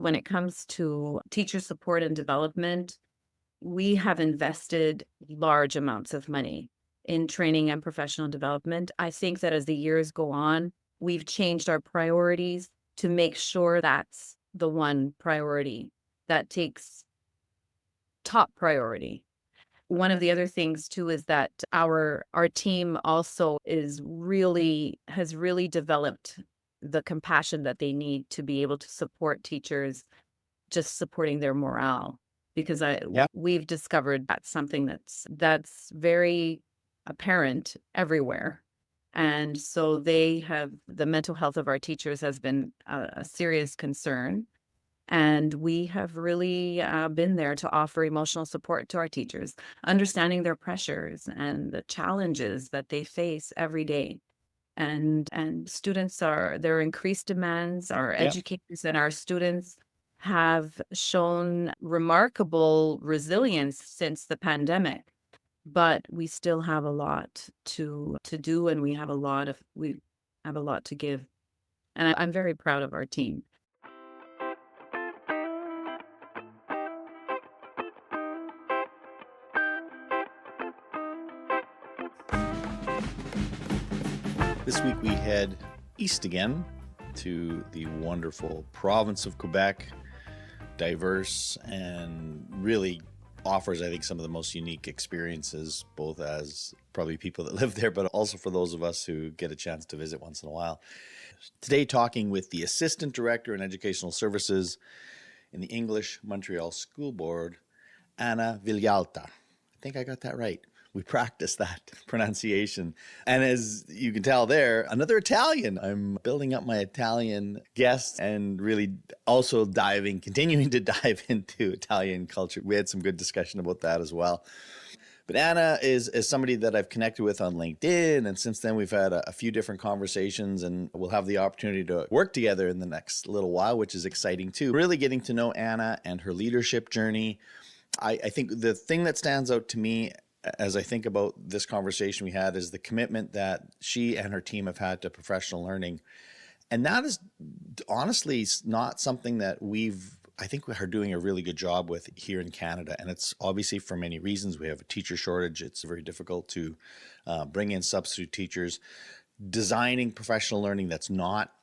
When it comes to teacher support and development, we have invested large amounts of money in training and professional development. I think that as the years go on, we've changed our priorities to make sure that's the one priority that takes top priority. One of the other things too is that our team also has really developed the compassion that they need to be able to support teachers, just supporting their morale. Because Yeah. we've discovered that's something that's very apparent everywhere. And so the mental health of our teachers has been a serious concern. And we have really been there to offer emotional support to our teachers, understanding their pressures and the challenges that they face every day. And students their increased demands, our Yeah. educators and our students have shown remarkable resilience since the pandemic, but we still have a lot to do, and we have a lot to give. And I'm very proud of our team. This week we head east again to the wonderful province of Quebec, diverse and really offers, I think, some of the most unique experiences, both as probably people that live there, but also for those of us who get a chance to visit once in a while. Today, talking with the Assistant Director in Educational Services in the English Montreal School Board, Anna Villalta. I think I got that right. We practiced that pronunciation. And as you can tell there, another Italian. I'm building up my Italian guests and really also continuing to dive into Italian culture. We had some good discussion about that as well. But Anna is somebody that I've connected with on LinkedIn. And since then, we've had a few different conversations, and we'll have the opportunity to work together in the next little while, which is exciting too. Really getting to know Anna and her leadership journey. I think the thing that stands out to me as I think about this conversation we had is the commitment that she and her team have had to professional learning. And that is honestly not something that I think we are doing a really good job with here in Canada. And it's obviously for many reasons. We have a teacher shortage. It's very difficult to bring in substitute teachers. Designing professional learning that's not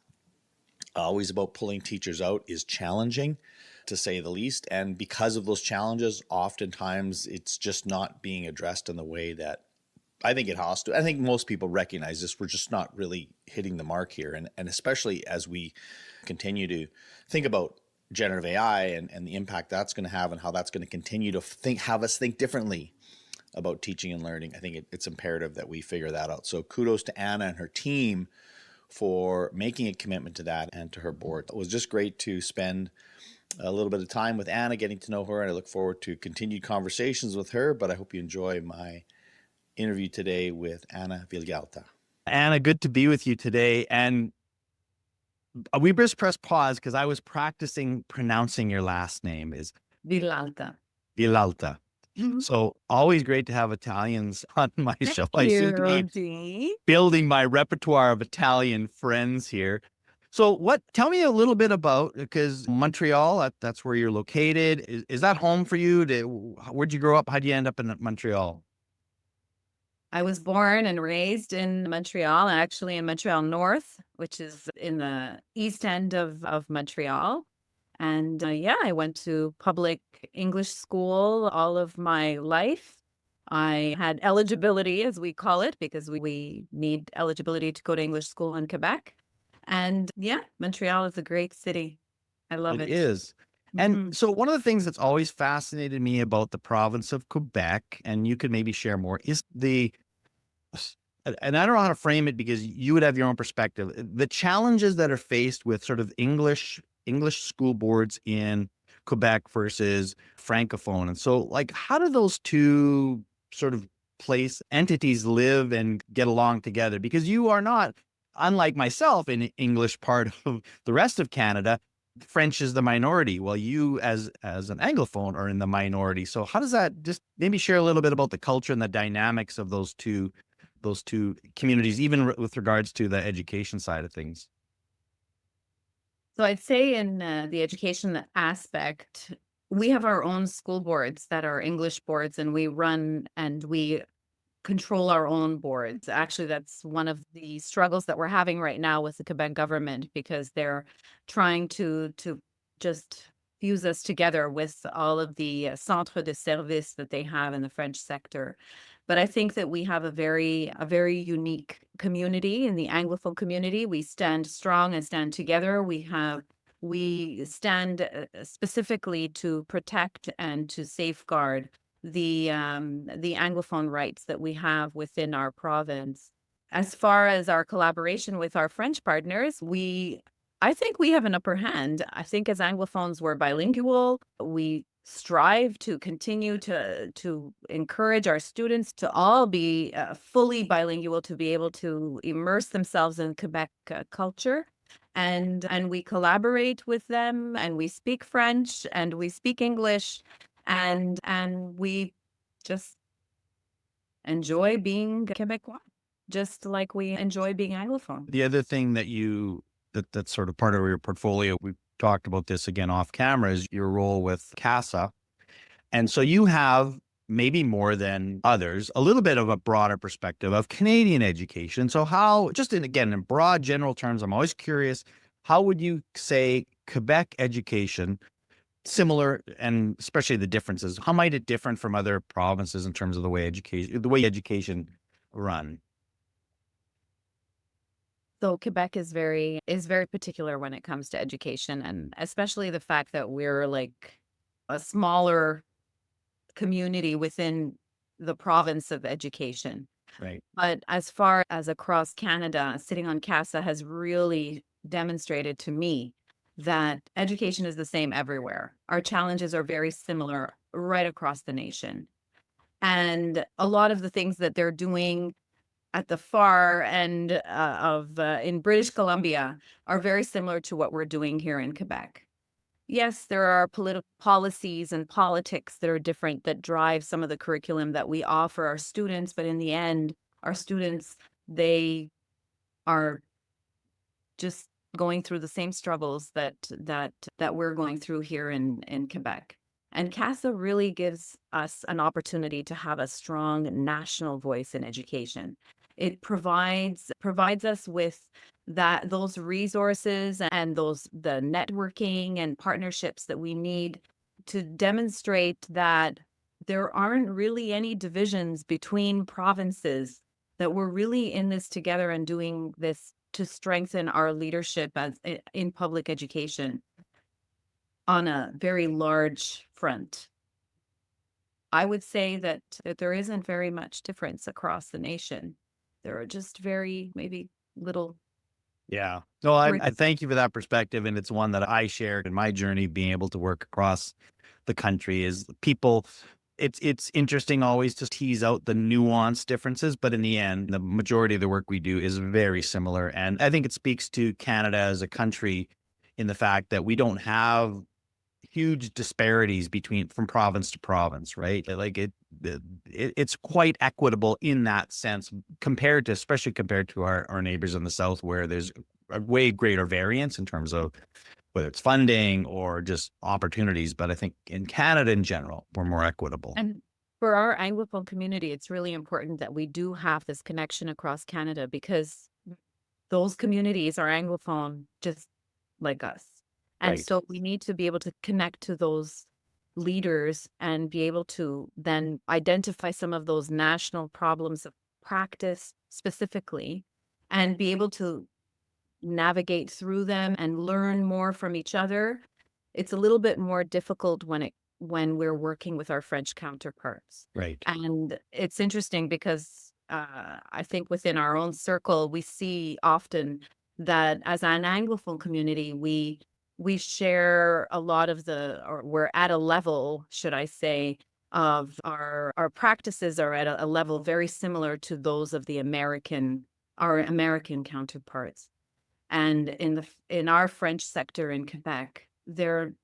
always about pulling teachers out is challenging, to say the least. And because of those challenges, oftentimes it's just not being addressed in the way that I think it has to. I think most people recognize this. We're just not really hitting the mark here. And especially as we continue to think about generative AI and the impact that's going to have and how that's going to continue to have us think differently about teaching and learning, I think it's imperative that we figure that out. So kudos to Anna and her team for making a commitment to that, and to her board. It was just great to spend a little bit of time with Anna, getting to know her, and I look forward to continued conversations with her. But I hope you enjoy my interview today with Anna Villalta. Anna, good to be with you today. And we just press pause because I was practicing pronouncing your last name is Villalta. Villalta. Mhm. So always great to have Italians on my show. Thank I seem you, to be Rosie. building my repertoire of Italian friends here. So tell me a little bit about, because Montreal, that's where you're located. Is that home for you? Where'd you grow up? How'd you end up in Montreal? I was born and raised in Montreal, actually in Montreal North, which is in the east end of Montreal. And yeah, I went to public English school all of my life. I had eligibility, as we call it, because we need eligibility to go to English school in Quebec. And yeah, Montreal is a great city. I love It it. is. Mhm. And so one of the things that's always fascinated me about the province of Quebec, and you could maybe share more, is and I don't know how to frame it because you would have your own perspective, the challenges that are faced with sort of English school boards in Quebec versus Francophone. And so like, how do those two sort of place entities live and get along together? Because you are not, unlike myself, in English part of the rest of Canada. French is the minority. Well, you as an Anglophone are in the minority. So how does that, just maybe share a little bit about the culture and the dynamics of those two communities, even with regards to the education side of things? So I'd say in the education aspect, we have our own school boards that are English boards, and we run and we control our own boards. Actually, that's one of the struggles that we're having right now with the Quebec government, because they're trying to just fuse us together with all of the centres de service that they have in the French sector. But I think that we have a very unique community in the Anglophone community. We stand strong and stand together. We stand specifically to protect and to safeguard the Anglophone rights that we have within our province. As far as our collaboration with our French partners, I think we have an upper hand. I think as Anglophones, we're bilingual. We strive to continue to encourage our students to all be fully bilingual, to be able to immerse themselves in Quebec culture. And we collaborate with them, and we speak French and we speak English, and we just enjoy being Quebecois, just like we enjoy being Anglophone. The other thing that's sort of part of your portfolio, we've talked about this again off camera, is your role with CASA. And so you have, maybe more than others, a little bit of a broader perspective of Canadian education. So how, just in broad general terms, I'm always curious, how would you say Quebec education similar, and especially the differences, how might it differ from other provinces in terms of the way education run? So Quebec is very particular when it comes to education, and especially the fact that we're like a smaller community within the province of education. Right. But as far as across Canada, sitting on CASA has really demonstrated to me that education is the same everywhere. Our challenges are very similar right across the nation. And a lot of the things that they're doing at the far end of in British Columbia are very similar to what we're doing here in Quebec. Yes, there are political policies and politics that are different that drive some of the curriculum that we offer our students, but in the end, our students, they are just going through the same struggles that we're going through here in Quebec. And CASA really gives us an opportunity to have a strong national voice in education. It provides us with those resources and the networking and partnerships that we need to demonstrate that there aren't really any divisions between provinces, that we're really in this together and doing this to strengthen our leadership in public education on a very large front. I would say that there isn't very much difference across the nation. There are just very maybe little. Yeah. No, I Right. thank you for that perspective. And it's one that I shared in my journey, being able to work across the country, is people. It's interesting always to tease out the nuanced differences, but in the end, the majority of the work we do is very similar. And I think it speaks to Canada as a country in the fact that we don't have huge disparities from province to province, right? Like it's quite equitable in that sense, especially compared to our neighbors in the south, where there's a way greater variance in terms of whether it's funding or just opportunities. But I think in Canada in general, we're more equitable. And for our Anglophone community, it's really important that we do have this connection across Canada, because those communities are Anglophone just like us. And Right. so we need to be able to connect to those leaders and be able to then identify some of those national problems of practice specifically, and be able to navigate through them and learn more from each other. It's a little bit more difficult when we're working with our French counterparts. Right. And it's interesting because I think within our own circle, we see often that as an Anglophone community, we share a lot of or we're at a level, should I say, of our practices are at a level very similar to those of our American counterparts. And in our French sector in Quebec, they're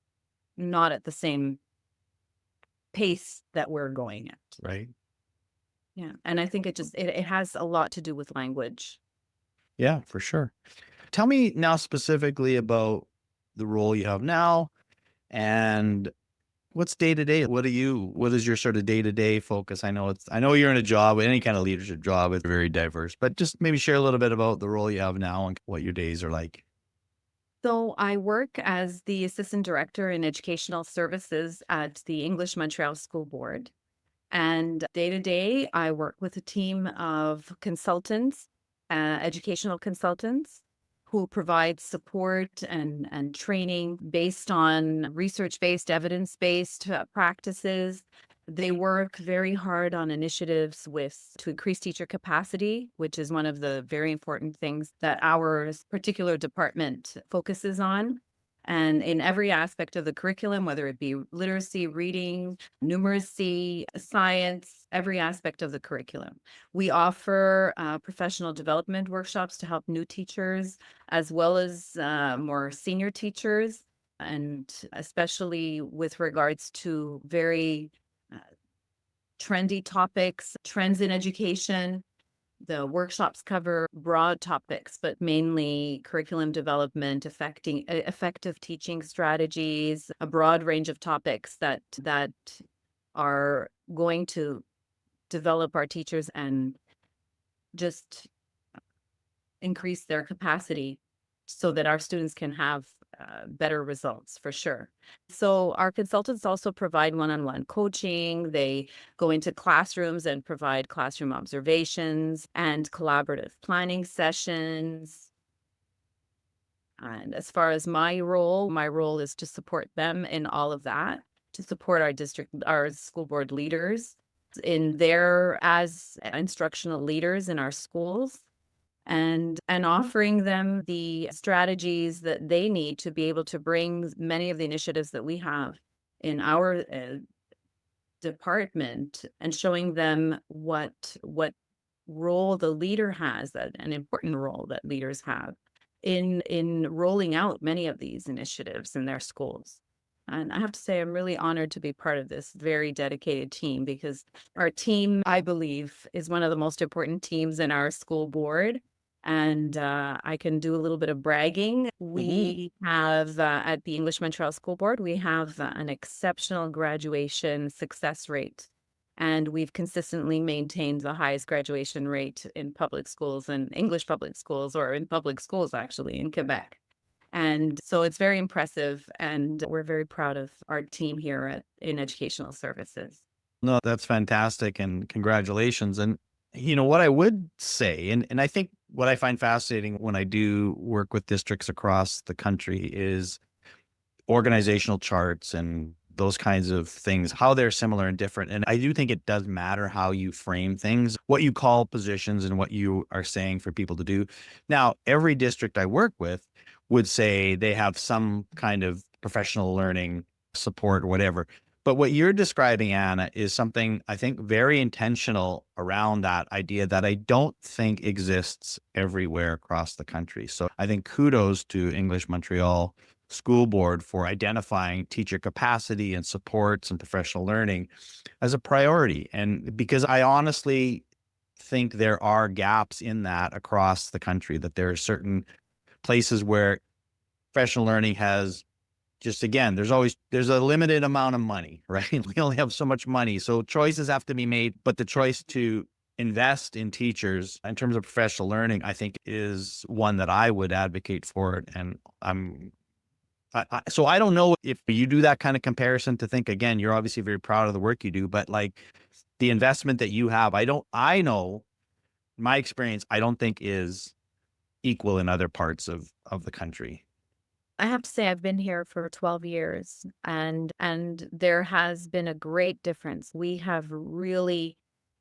not at the same pace that we're going at. Right. Yeah. And I think it has a lot to do with language. Yeah, for sure. Tell me now specifically about the role you have now, and what's day to day? What is your sort of day to day focus? I know you're in a job, any kind of leadership job is very diverse, but just maybe share a little bit about the role you have now and what your days are like. So I work as the assistant director in educational services at the English Montreal School Board. And day to day, I work with a team of consultants, educational consultants, who provide support and training based on research based, evidence based practices. They work very hard on initiatives to increase teacher capacity, which is one of the very important things that our particular department focuses on. And in every aspect of the curriculum, whether it be literacy, reading, numeracy, science, every aspect of the curriculum. We offer professional development workshops to help new teachers as well as more senior teachers, and especially with regards to very uh, trendy topics, trends in education. The workshops cover broad topics, but mainly curriculum development, affecting effective teaching strategies, a broad range of topics that are going to develop our teachers and just increase their capacity so that our students can have better results for sure. So our consultants also provide one-on-one coaching. They go into classrooms and provide classroom observations and collaborative planning sessions. And as far as my role is to support them in all of that, to support our school board leaders in their as instructional leaders in our schools, and offering them the strategies that they need to be able to bring many of the initiatives that we have in our department, and showing them what role the leader has, that an important role that leaders have in rolling out many of these initiatives in their schools. And I have to say, I'm really honored to be part of this very dedicated team, because our team, I believe, is one of the most important teams in our school board. And I can do a little bit of bragging. We have, at the English Montreal School Board, we have an exceptional graduation success rate. And we've consistently maintained the highest graduation rate in public schools and English public schools, or in public schools actually, in Quebec. And so it's very impressive, and we're very proud of our team here in educational services. No, that's fantastic and congratulations. And what I would say, and I think what I find fascinating when I do work with districts across the country is organizational charts and those kinds of things, how they're similar and different. And I do think it does matter how you frame things, what you call positions and what you are saying for people to do. Now, every district I work with would say they have some kind of professional learning support or whatever. But what you're describing, Anna, is something I think very intentional around that idea that I don't think exists everywhere across the country. So I think kudos to English Montreal School Board for identifying teacher capacity and supports and professional learning as a priority. And because I honestly think there are gaps in that across the country, that there are certain places where professional learning has just, again, there's a limited amount of money, right? We only have so much money. So choices have to be made, but the choice to invest in teachers in terms of professional learning, I think, is one that I would advocate for it. And so I don't know if you do that kind of comparison to think, again, you're obviously very proud of the work you do, but like the investment that you have, I know my experience, I don't think is equal in other parts of the country. I have to say, I've been here for 12 years, and there has been a great difference. We have really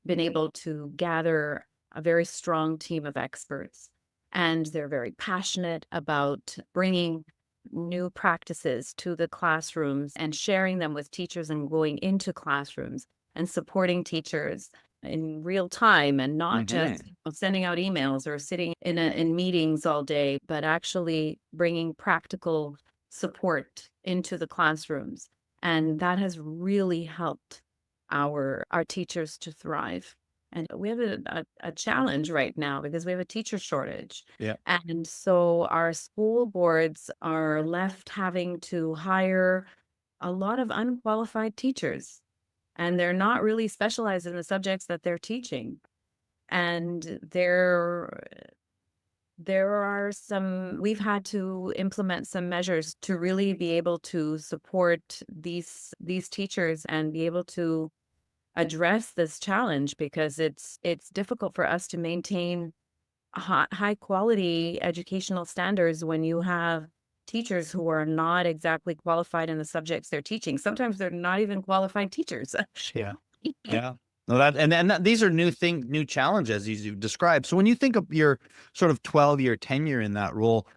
been able to gather a very strong team of experts, and they're very passionate about bringing new practices to the classrooms and sharing them with teachers, and going into classrooms and supporting teachers in real time, and not just sending out emails or sitting in meetings all day, but actually bringing practical support into the classrooms. And that has really helped our teachers to thrive. And we have a challenge right now because we have a teacher shortage. Yeah. And so our school boards are left having to hire a lot of unqualified teachers, and they're not really specialized in the subjects that they're teaching. And there are some, we've had to implement some measures to really be able to support these teachers and be able to address this challenge, because it's difficult for us to maintain high quality educational standards when you have teachers who are not exactly qualified in the subjects they're teaching. Sometimes they're not even qualified teachers. Yeah. Yeah. No, these are new challenges as you described. So when you think of your sort of 12-year tenure in that role,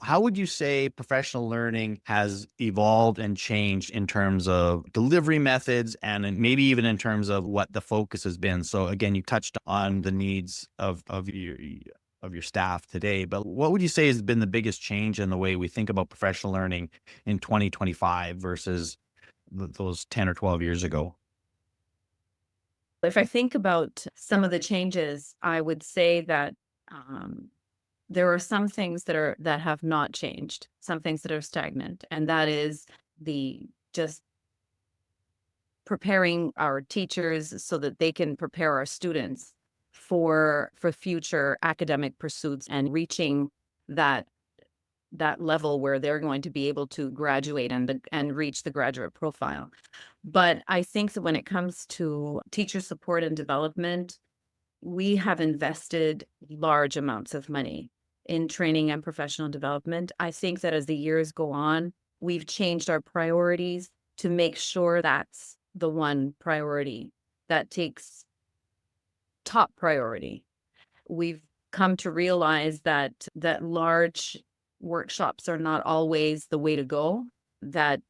how would you say professional learning has evolved and changed in terms of delivery methods maybe even in terms of what the focus has been? So again, you touched on the needs of your staff today, but what would you say has been the biggest change in the way we think about professional learning in 2025 versus those 10 or 12 years ago? If I think about some of the changes, I would say that um, there are some things that have not changed, some things that are stagnant, and that is the just preparing our teachers so that they can prepare our students for future academic pursuits and reaching that that level where they're going to be able to graduate and reach the graduate profile. But I think that when it comes to teacher support and development, we have invested large amounts of money in training and professional development. I think that as the years go on, we've changed our priorities to make sure that's the one priority that takes top priority. We've come to realize that large workshops are not always the way to go, that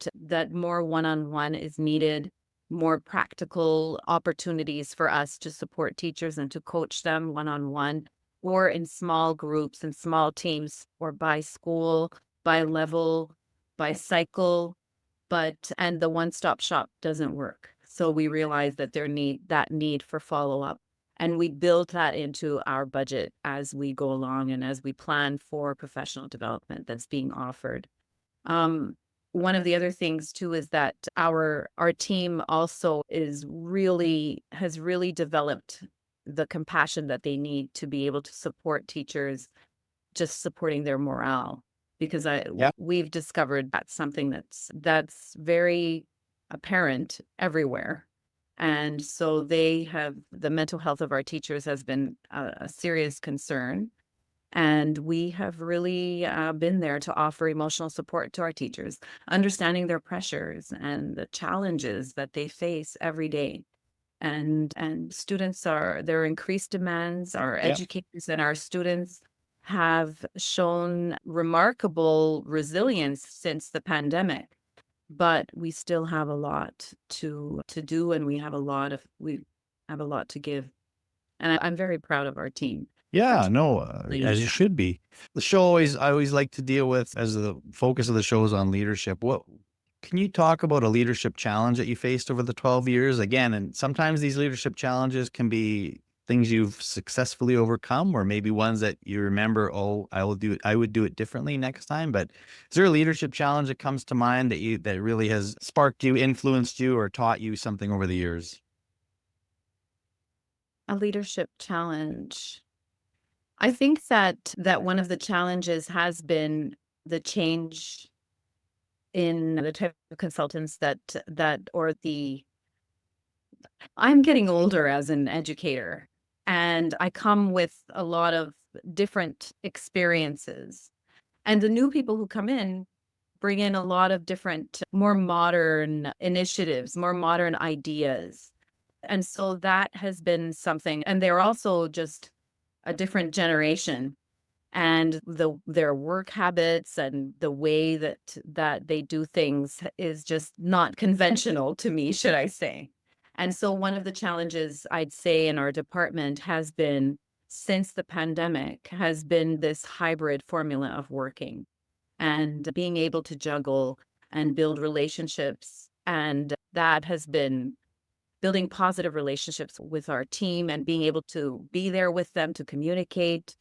more one-on-one is needed, more practical opportunities for us to support teachers and to coach them one-on-one or in small groups and small teams or by school, by level, by cycle, and the one-stop shop doesn't work. So we realize that that need for follow-up. And we build that into our budget as we go along and as we plan for professional development that's being offered. Um, One of the other things too is that our team also has really developed the compassion that they need to be able to support teachers, just supporting their morale. Because Yeah. we've discovered that's something that's very apparent everywhere. And so the mental health of our teachers has been a serious concern. And we have really been there to offer emotional support to our teachers, understanding their pressures and the challenges that they face every day. And students their increased demands, our Yeah. educators and our students have shown remarkable resilience since the pandemic, but we still have a lot to do, and we have a lot to give. And I'm very proud of our team for Yeah, no, doing as you should be. I always like to deal with, as the focus of the show is on leadership. What can you talk about a leadership challenge that you faced over the 12 years? Again, and sometimes these leadership challenges can be things you've successfully overcome, or maybe ones that you remember, oh, I would do it differently next time. But is there a leadership challenge that comes to mind that really has sparked you, influenced you, or taught you something over the years? a leadership challenge. I think that one of the challenges has been the change in the type of consultants that or the I'm getting older as an educator, and I come with a lot of different experiences. And the new people who come in bring in a lot of different, more modern initiatives, more modern ideas. And so that has been something. And they're also just a different generation. And their work habits and the way that they do things is just not conventional to me, should I say. And so one of the challenges I'd say in our department has been, since the pandemic, has been this hybrid formula of working and being able to juggle and build relationships. And that has been building positive relationships with our team and being able to be there with them to communicate,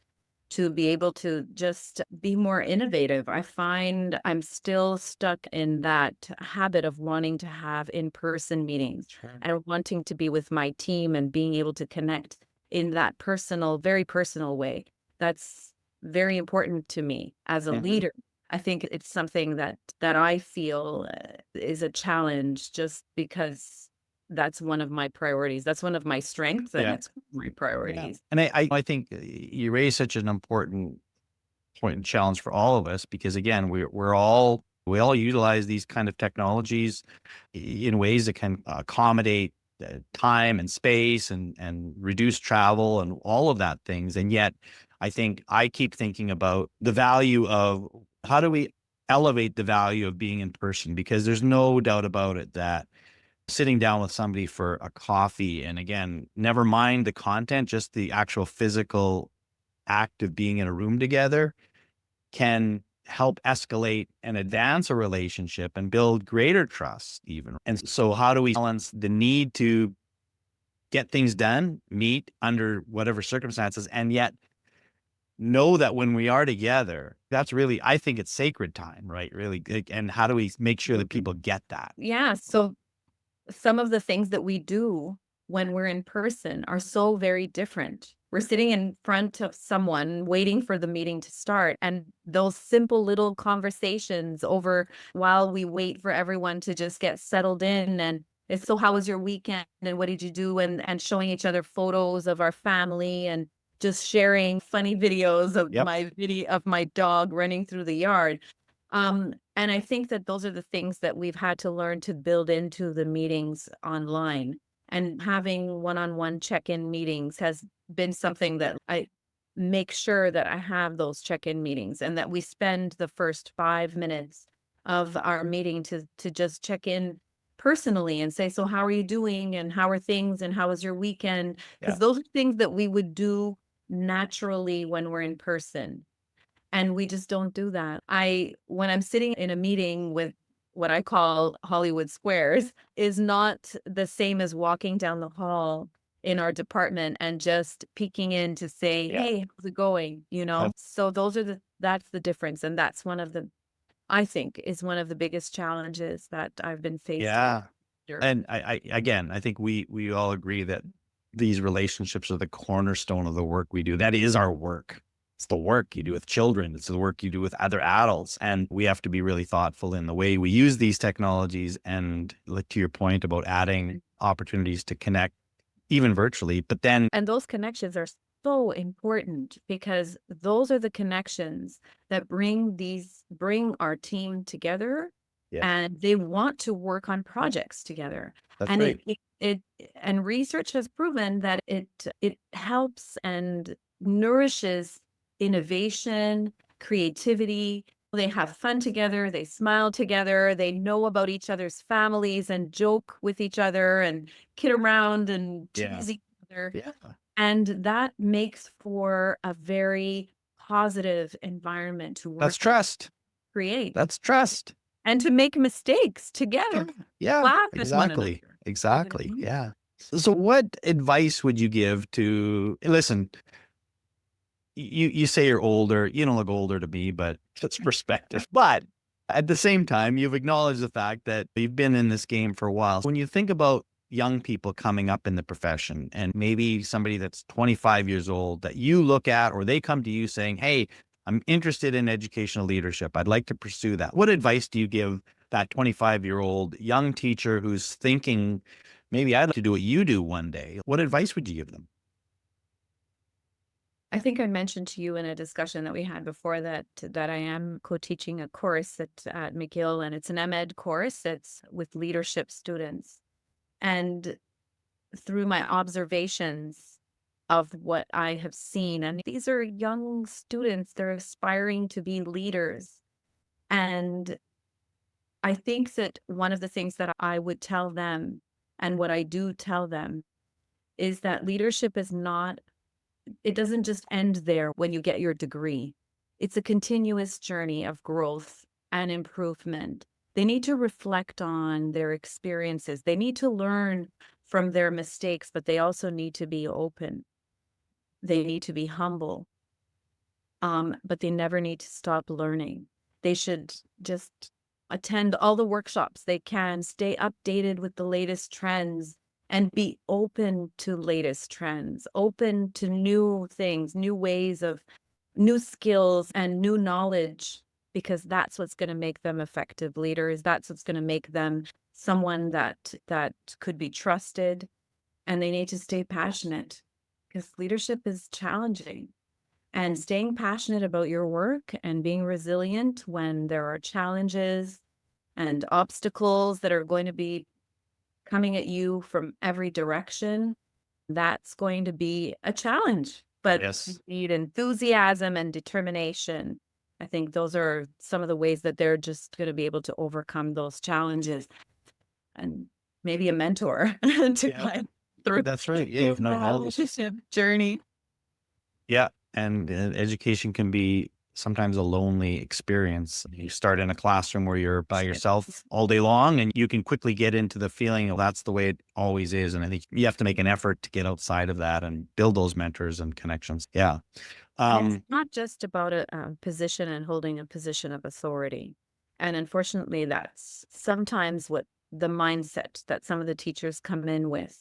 to be able to just be more innovative. I find I'm still stuck in that habit of wanting to have in-person meetings and wanting to be with my team and being able to connect in that personal, very personal way. That's very important to me as a leader. I think it's something that I feel is a challenge just because that's one of my priorities. That's one of my strengths, and it's my priorities. And I think you raise such an important point and challenge for all of us, because again, we all utilize these kind of technologies in ways that can accommodate time and space and reduce travel and all of that things. And yet I think I keep thinking about the value of how do we elevate the value of being in person, because there's no doubt about it that sitting down with somebody for a coffee, and again, never mind the content, just the actual physical act of being in a room together can help escalate and advance a relationship and build greater trust even. And so how do we balance the need to get things done, meet under whatever circumstances, and yet know that when we are together, that's really, I think it's sacred time, right? Really. And how do we make sure that people get that? Yeah. So some of the things that we do when we're in person are so very different. We're sitting in front of someone waiting for the meeting to start, and those simple little conversations over while we wait for everyone to just get settled in, and it's so how was your weekend and what did you do, and showing each other photos of our family and just sharing funny videos of my dog running through the yard. And I think that those are the things that we've had to learn to build into the meetings online. And having one-on-one check-in meetings has been something that I make sure that I have those check-in meetings, and that we spend the first 5 minutes of our meeting to just check in personally and say, so how are you doing? And how are things? And how was your weekend? Because those are things that we would do naturally when we're in person. And we just don't do that. When I'm sitting in a meeting with what I call Hollywood squares, is not the same as walking down the hall in our department and just peeking in to say, hey, how's it going? So that's the difference. And that's I think is one of the biggest challenges that I've been faced with. And I think we all agree that these relationships are the cornerstone of the work we do. That is our work. It's the work you do with children. It's the work you do with other adults. And we have to be really thoughtful in the way we use these technologies. And to your point about adding opportunities to connect, even virtually, but then. And those connections are so important, because those are the connections that bring our team together, and they want to work on projects together. That's and right. And research has proven that it helps and nourishes innovation, creativity. They have fun together, they smile together, they know about each other's families and joke with each other and kid around and tease each other. And that makes for a very positive environment to work. That's trust. Create. That's trust. And to make mistakes together. Laugh at one another. Exactly. Yeah. So what advice would you give to, listen, you say you're older, you don't look older to me, but that's perspective. But at the same time, you've acknowledged the fact that you've been in this game for a while. When you think about young people coming up in the profession, and maybe somebody that's 25 years old that you look at, or they come to you saying, hey, I'm interested in educational leadership, I'd like to pursue that. What advice do you give that 25-year-old young teacher who's thinking, maybe I'd like to do what you do one day? What advice would you give them? I think I mentioned to you in a discussion that we had before that I am co-teaching a course at McGill, and it's an MEd course. It's with leadership students. And through my observations of what I have seen, and these are young students, they're aspiring to be leaders. And I think that one of the things that I would tell them, and what I do tell them, is that leadership is not, it doesn't just end there when you get your degree. It's a continuous journey of growth and improvement. They need to reflect on their experiences. They need to learn from their mistakes, but they also need to be open. They need to be humble, but they never need to stop learning. They should just attend all the workshops they can, stay updated with the latest trends, and be open to latest trends, open to new things, new ways of new skills and new knowledge, because that's what's going to make them effective leaders. That's what's going to make them someone that could be trusted. And they need to stay passionate, because leadership is challenging. And staying passionate about your work and being resilient when there are challenges and obstacles that are going to be coming at you from every direction, that's going to be a challenge. But you Yes. need enthusiasm and determination. I think those are some of the ways that they're just going to be able to overcome those challenges, and maybe a mentor to Yeah. guide through That's right. Yeah. If not all this. leadership journey. Yeah. And education can be sometimes a lonely experience. You start in a classroom where you're by yourself all day long, and you can quickly get into the feeling of that's the way it always is. And I think you have to make an effort to get outside of that and build those mentors and connections. Yeah. And it's not just about a position and holding a position of authority. And unfortunately, that's sometimes what the mindset that some of the teachers come in with.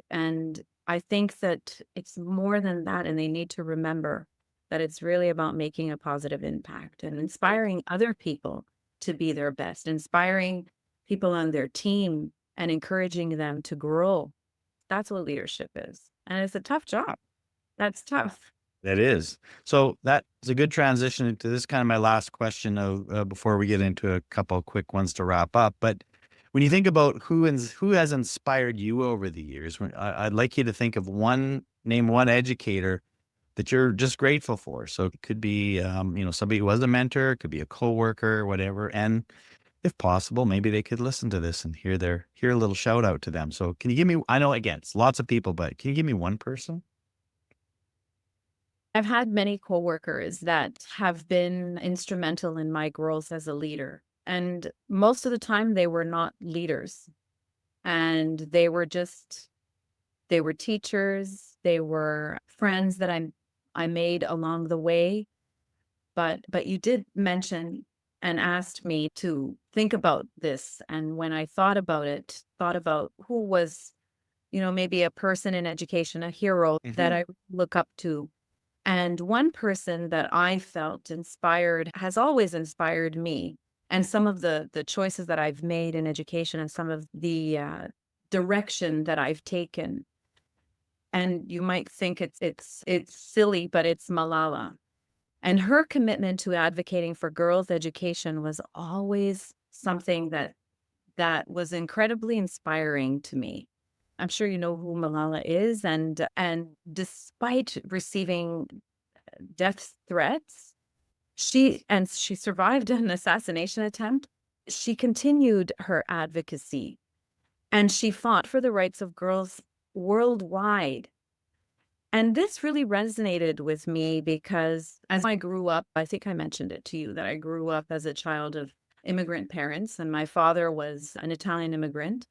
And I think that it's more than that, and they need to remember that it's really about making a positive impact and inspiring other people to be their best, inspiring people on their team and encouraging them to grow. That's what leadership is. And it's a tough job. That's tough. That is. So that is a good transition into this kind of my last question of before we get into a couple of quick ones to wrap up. But when you think about who has inspired you over the years, I'd like you to think of name one educator that you're just grateful for. So it could be, somebody who was a mentor, it could be a coworker, whatever. And if possible, maybe they could listen to this and hear a little shout out to them. So can you give me, I know again, it's lots of people, but can you give me one person? I've had many coworkers that have been instrumental in my growth as a leader. And most of the time they were not leaders. And they were teachers, they were friends that I made along the way. But you did mention and asked me to think about this. And when I thought about who was, maybe a person in education, a hero that I look up to. And one person that I felt inspired has always inspired me. And some of the choices that I've made in education and some of the direction that I've taken. And you might think it's silly, but it's Malala. And her commitment to advocating for girls' education was always something that was incredibly inspiring to me. I'm sure you know who Malala is, and despite receiving death threats, she survived an assassination attempt. She continued her advocacy, and she fought for the rights of girls worldwide. And this really resonated with me because as I grew up, I think I mentioned it to you that I grew up as a child of immigrant parents, and my father was an Italian immigrant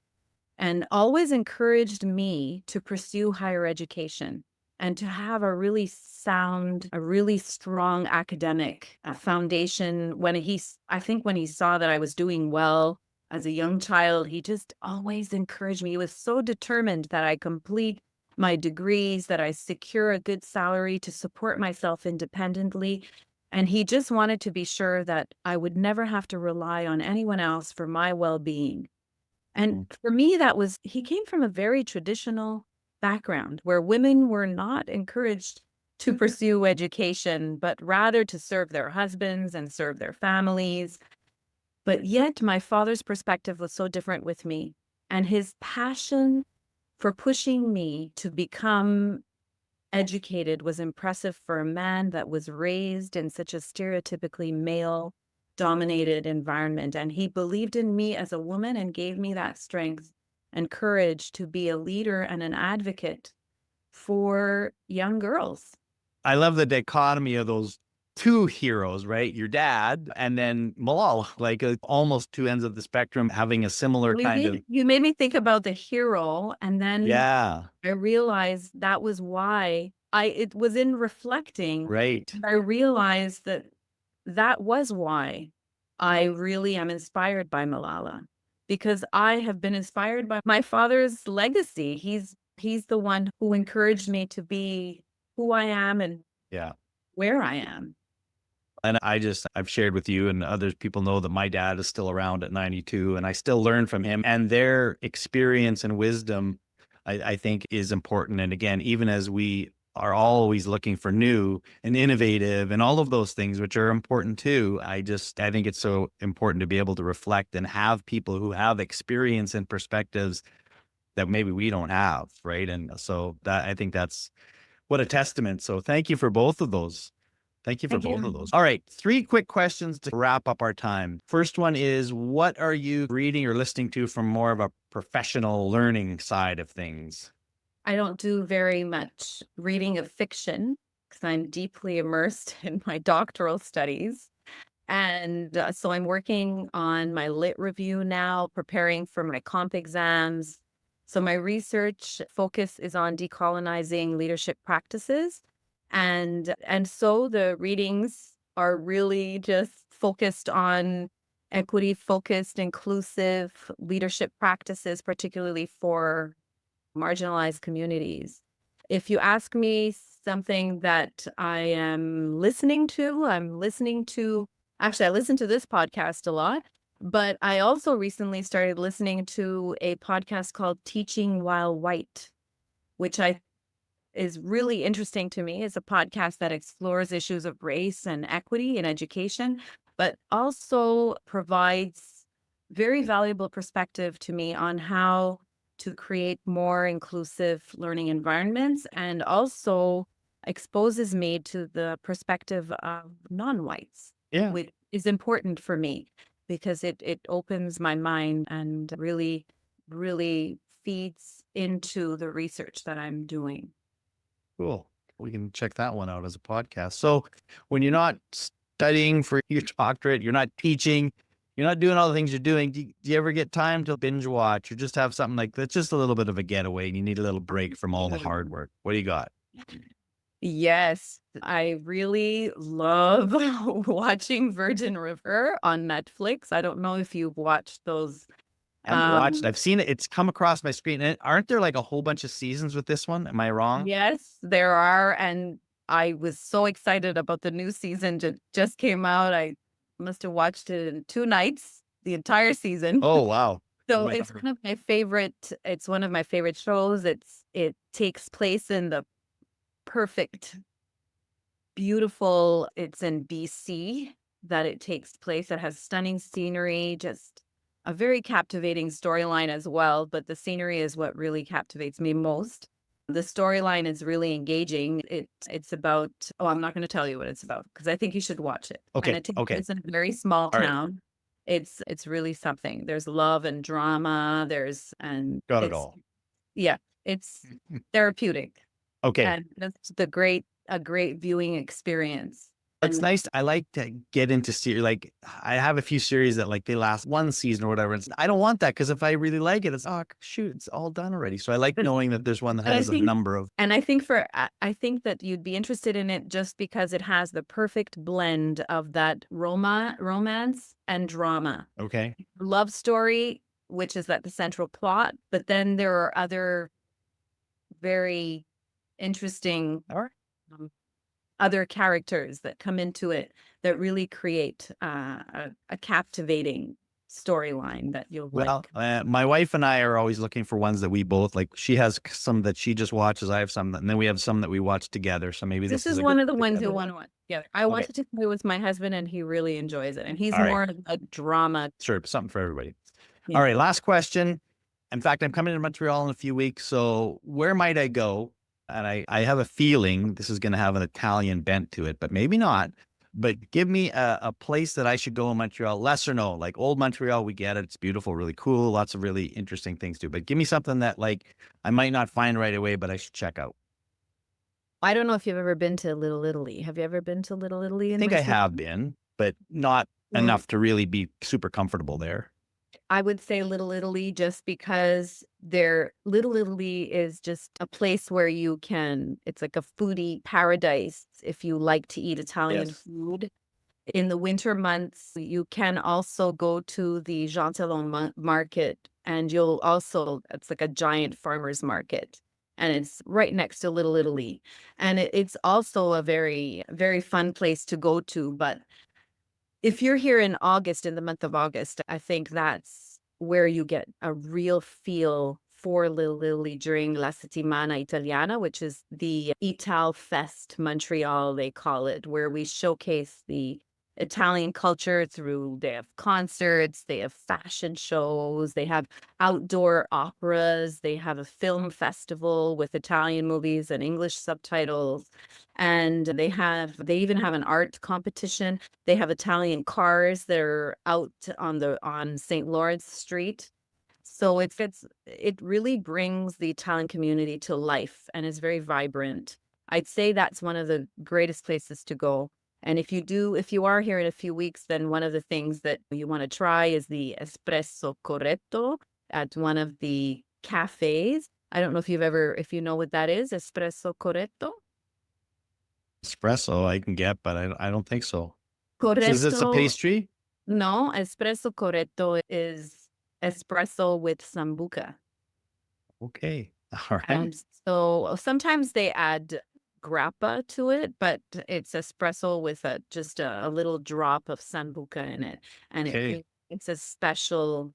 and always encouraged me to pursue higher education and to have a really sound, a really strong academic foundation. I think when he saw that I was doing well as a young child, he just always encouraged me. He was so determined that I complete my degrees, that I secure a good salary to support myself independently. And he just wanted to be sure that I would never have to rely on anyone else for my well-being. And for me, he came from a very traditional background where women were not encouraged to pursue education, but rather to serve their husbands and serve their families. But yet my father's perspective was so different with me, and his passion for pushing me to become educated was impressive for a man that was raised in such a stereotypically male dominated environment. And he believed in me as a woman and gave me that strength and courage to be a leader and an advocate for young girls. I love the dichotomy of those two heroes, right? Your dad and then Malal, like almost two ends of the spectrum, having a similar kind of, You made me think about the hero, and then yeah, I realized that was why it was in reflecting, right. I realized that that was why I really am inspired by Malala, because I have been inspired by my father's legacy. He's the one who encouraged me to be who I am and Yeah. where I am. And I've shared with you and others, people know that my dad is still around at 92 and I still learn from him, and their experience and wisdom, I think is important. And again, even as we are always looking for new and innovative and all of those things, which are important too, I think it's so important to be able to reflect and have people who have experience and perspectives that maybe we don't have. Right. And so I think that's what a testament. So thank you for both of those. Thank you for Thank both of you. those. All right. 3 quick questions to wrap up our time. First one is, what are you reading or listening to from more of a professional learning side of things? I don't do very much reading of fiction because I'm deeply immersed in my doctoral studies. And so I'm working on my lit review now, preparing for my comp exams. So my research focus is on decolonizing leadership practices. And so the readings are really just focused on equity focused, inclusive leadership practices, particularly for marginalized communities. If you ask me something that I am listening to, actually, I listen to this podcast a lot, but I also recently started listening to a podcast called Teaching While White, which I is really interesting to me. It's a podcast that explores issues of race and equity in education, but also provides very valuable perspective to me on how to create more inclusive learning environments, and also exposes me to the perspective of non-whites, Yeah. which is important for me because it opens my mind and really feeds into the research that I'm doing. Cool. We can check that one out as a podcast. So when you're not studying for your doctorate, you're not teaching, you're not doing all the things you're doing, do you ever get time to binge watch or just have something like that's just a little bit of a getaway and you need a little break from all the hard work? What do you got? Yes, I really love watching Virgin River on Netflix. I don't know if you've watched those. I haven't watched. Um, I've seen it. It's come across my screen. And aren't there like a whole bunch of seasons with this one? Am I wrong? yes, there are, and I was so excited about the new season that just came out. I must have watched it in 2 nights, the entire season. Oh, wow. So it's one of my favorite shows. It takes place in the perfect beautiful, it's in BC that it takes place. It has stunning scenery, just a very captivating storyline as well, but the scenery is what really captivates me most. The storyline is really engaging. It's about, oh, I'm not going to tell you what it's about because I think you should watch it. And Okay. it takes Okay. place in a very small All right. town. It's really something. There's love and drama. Got it It's all. yeah, it's therapeutic, Okay. and that's a great viewing experience. It's And nice. I like to get into series. Like I have a few series that like they last one season or whatever. I don't want that because if I really like it, it's oh shoot, it's all done already. So I like but knowing that there's one that but has a number of. I think that you'd be interested in it just because it has the perfect blend of that romance and drama. Okay. Love story, which is at the central plot, but then there are other very interesting All right. um, other characters that come into it that really create a captivating storyline that you'll Well, like. my wife and I are always looking for ones that we both like. She has some that she just watches. I have some, and then we have some that we watch together. So maybe This this is is a one good of the ones together. you'll want to watch together. I Okay. watched it with my husband, and he really enjoys it. And he's All right. more of a drama. Sure. Something for everybody. Yeah. All right. Last question. In fact, I'm coming to Montreal in a few weeks. So where might I go? And I have a feeling this is going to have an Italian bent to it, but maybe not. But give me a place that I should go in Montreal, less or no, like old Montreal, we get it. It's beautiful, really cool, lots of really interesting things to do. But give me something that like I might not find right away, but I should check out. I don't know if you've ever been to Little Italy. Have you ever been to Little Italy I in think I Brazil? have been, but not Well, enough to really be super comfortable there. I would say Little Italy just because Little Italy is just a place where it's like a foodie paradise if you like to eat Italian Yes. food. In the winter months, you can also go to the Jean Talon market, and it's like a giant farmer's market, and it's right next to Little Italy. And it's also a very, very fun place to go to. But if you're here in August, in the month of August, I think that's where you get a real feel for Little Italy during La Settimana Italiana, which is the Ital Fest Montreal, they call it, where we showcase the Italian culture they have concerts, they have fashion shows, they have outdoor operas, they have a film festival with Italian movies and English subtitles, and they even have an art competition. They have Italian cars that are out on St. Lawrence Street. So it really brings the Italian community to life and is very vibrant. I'd say that's one of the greatest places to go. And if you are here in a few weeks, then one of the things that you want to try is the espresso corretto at one of the cafes. I don't know if you know what that is, espresso corretto. Espresso I can get, but I don't think so. So is this a Corretto, pastry? no, espresso corretto is espresso with sambuca. Okay. All right. And so sometimes they add grappa to it, but it's espresso with just a little drop of sambuca in it. And Okay. it's a special,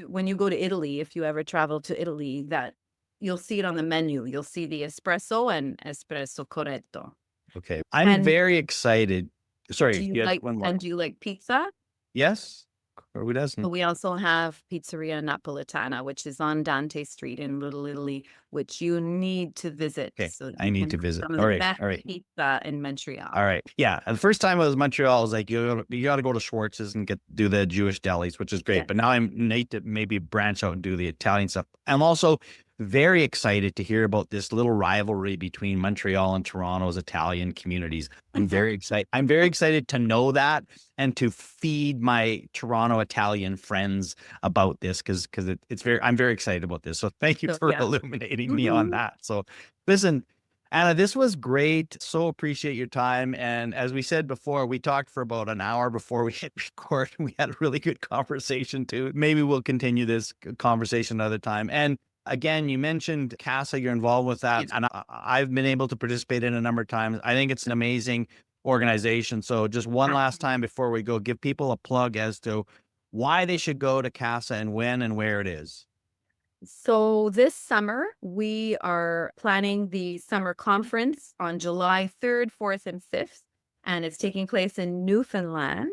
when you go to Italy, if you ever travel to Italy, that you'll see it on the menu. You'll see the espresso and espresso corretto. Okay. I'm And very excited. Sorry, you had one more. do you like pizza? Yes? Or who But doesn't? we also have Pizzeria Napolitana, which is on Dante Street in Little Italy, which you need to visit Okay. so that I you need can to have visit. some of All the right. best All right. pizza in Montreal. All right. Yeah. The first time I was in Montreal, I was like, you got to go to Schwartz's and do the Jewish delis, which is great. Yeah. But now I'm need to maybe branch out and do the Italian stuff. I'm also very excited to hear about this little rivalry between Montreal and Toronto's Italian communities. I'm very excited. I'm very excited to know that and to feed my Toronto Italian friends about this because I'm very excited about this. So thank you So, for yeah. illuminating me on that. So listen, Anna, this was great. So appreciate your time. And as we said before, we talked for about an hour before we hit record. We had a really good conversation too. Maybe we'll continue this conversation another time. And again, you mentioned CASA, you're involved with that. Yes. And I've been able to participate in a number of times. I think it's an amazing organization. So just one last time before we go, give people a plug as to why they should go to CASA and when and where it is. So this summer, we are planning the summer conference on July 3rd, 4th, and 5th, and it's taking place in Newfoundland.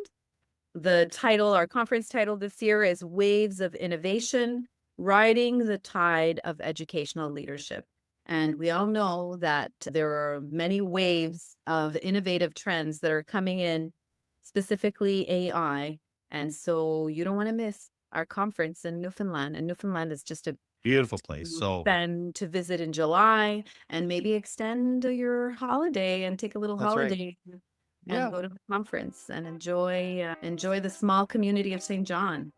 Our conference title this year is Waves of Innovation, Riding the Tide of Educational Leadership. And we all know that there are many waves of innovative trends that are coming in, specifically AI. And so you don't want to miss our conference in Newfoundland. And Newfoundland is just a Beautiful place. So to visit in July and maybe extend your holiday and take a little that's right. holiday Yeah. and go to the conference and enjoy the small community of St. John.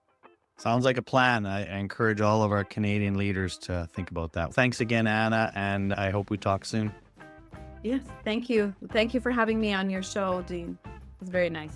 Sounds like a plan. I encourage all of our Canadian leaders to think about that. Thanks again, Anna, and I hope we talk soon. Yes, thank you. Thank you for having me on your show, Dean. It was very nice.